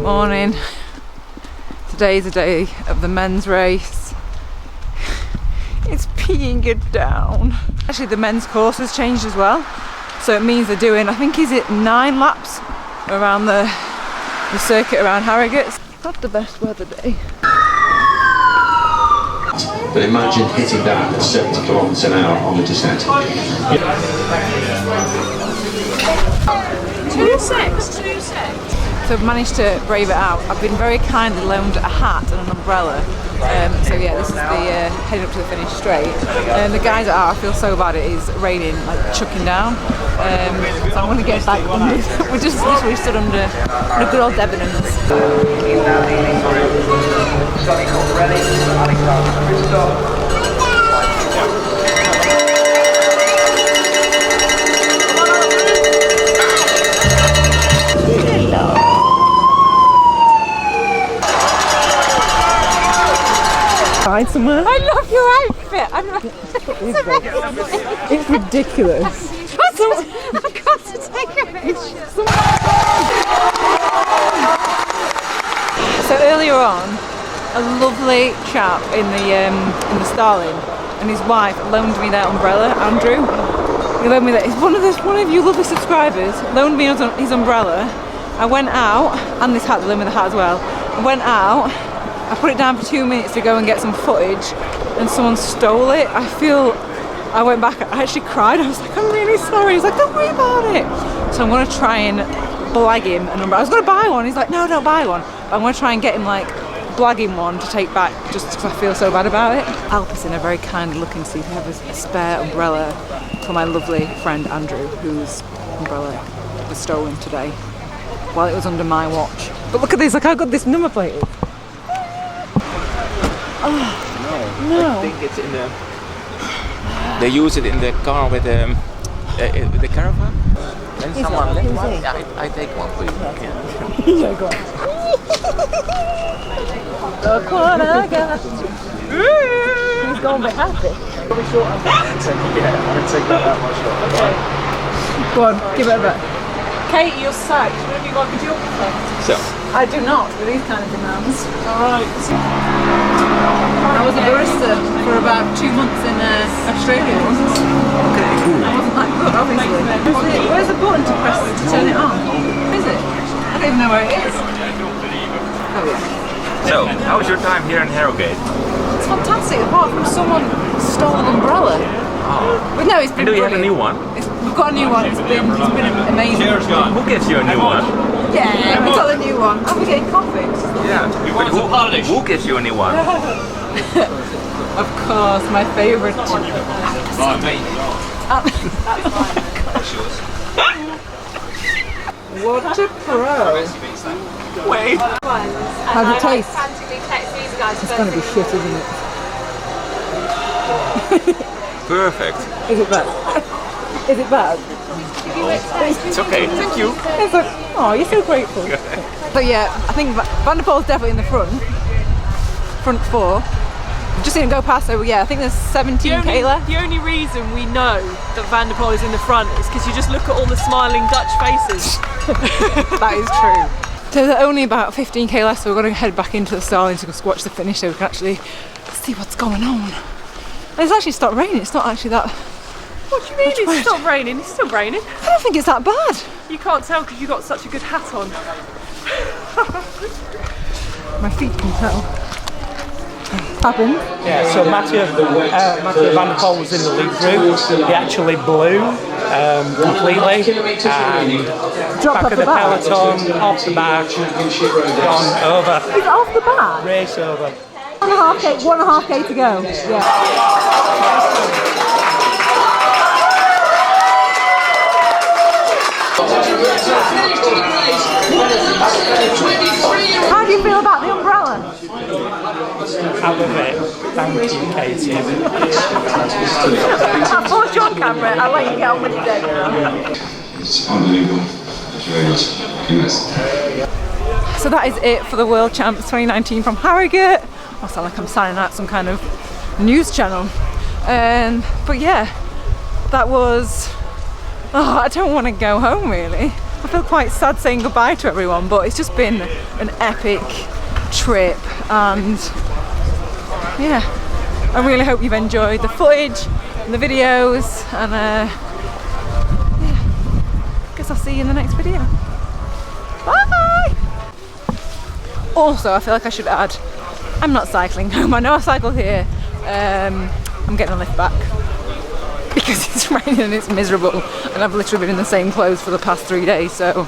Morning. Today's the day of the men's race. It's peeing it down. Actually, the men's course has changed as well. So it means they're doing, I think, is it 9 laps around the circuit around Harrogate. Not the best weather day. But imagine hitting that at 70 kilometres an hour on the descent. 2-6. So I've managed to brave it out. I've been very kindly loaned a hat and an umbrella. So yeah, this is the heading up to the finish straight. The guys are, I feel so bad, it is raining, like chucking down. So I'm going to get back under. We just literally stood under a good old Debenhams. Somewhere. I love your outfit. It's ridiculous. I've got to take a picture. So earlier on, a lovely chap in the Starling and his wife loaned me their umbrella. Andrew, he loaned me that. He's one of you lovely subscribers. Loaned me his umbrella. I went out, and this hat. They loaned me the hat as well. I went out. I put it down for 2 minutes to go and get some footage and someone stole it. I went back, I actually cried. I was like, I'm really sorry. He's like, don't worry about it. So I'm going to try and blag him an umbrella. I was going to buy one. He's like, no, don't buy one. But I'm going to try and get him like blagging one to take back just because I feel so bad about it. Alepcin are very kindly looking to see if they have a spare umbrella for my lovely friend Andrew, whose umbrella was stolen today while it was under my watch. But look at this, look how good this number plate is. Oh, no. I think it's in the. They use it in the car with the caravan. When someone left one, yeah, I take one, please. Yeah, go on. Look what I got. He's going to be happy. Yeah, I'm gonna take that much short. Okay. Go on, give it a bit. Kate, you're sacked. Have you got a videographer? So. I do not, with these kind of demands. Alright. I was a barista for about 2 months in Australia once. Okay, cool. I wasn't that good, obviously. Where's the button to press to turn it on? Is it? I don't even know where it is. Oh yeah. So, how was your time here in Harrogate? It's fantastic, apart from someone stole an umbrella. Oh. But no, it's been And do you brilliant. have a new one? We've got a new one, it's been amazing. Who gives you a new one? Yeah, we got a new one. Are we getting coffee? Yeah. Who gives you a new one? Of course, my favourite. What a pro! Wait. How's it taste? It's going to be shit, isn't it? Perfect. Is it bad? Is it bad? It's okay. Thank you. It's like, oh, you're so grateful. But yeah, I think Van der Poel's definitely in the front four. Just seen him go past, so yeah, I think there's 17k left. The only reason we know that Van der Poel is in the front is because you just look at all the smiling Dutch faces. That is true. So there's only about 15k left, so we're going to head back into the Starling to watch the finish so we can actually see what's going on. And it's actually stopped raining, it's not actually that... What do you mean it's stopped raining? It's still raining. I don't think it's that bad. You can't tell because you've got such a good hat on. My feet can tell. Happened? Yeah, so Mathieu Van der Poel was in the lead group. He actually blew completely and Dropped back of the peloton, off the back, gone over. Is it off the back? Race over. 1.5k to go. Yeah. How do you feel about the umbrella? I love it. Thank you, Katie. I forced you on camera, I'll let you get on with your day. It's unbelievable. Thank you very much. So that is it for the World Champs 2019 from Harrogate. I sound like I'm signing out some kind of news channel. But yeah, that was... Oh, I don't want to go home really. I feel quite sad saying goodbye to everyone, but it's just been an epic trip, and yeah, I really hope you've enjoyed the footage and the videos, and yeah, guess I'll see you in the next video. Bye! Also, I feel like I should add, I'm not cycling home. I know I cycle here. I'm getting a lift back because it's raining and it's miserable, and I've literally been in the same clothes for the past 3 days, so no.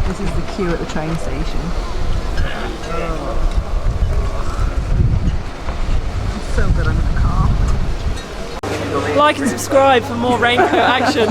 This is the queue at the train station. It's so good I'm in the car. Like and subscribe for more raincoat action.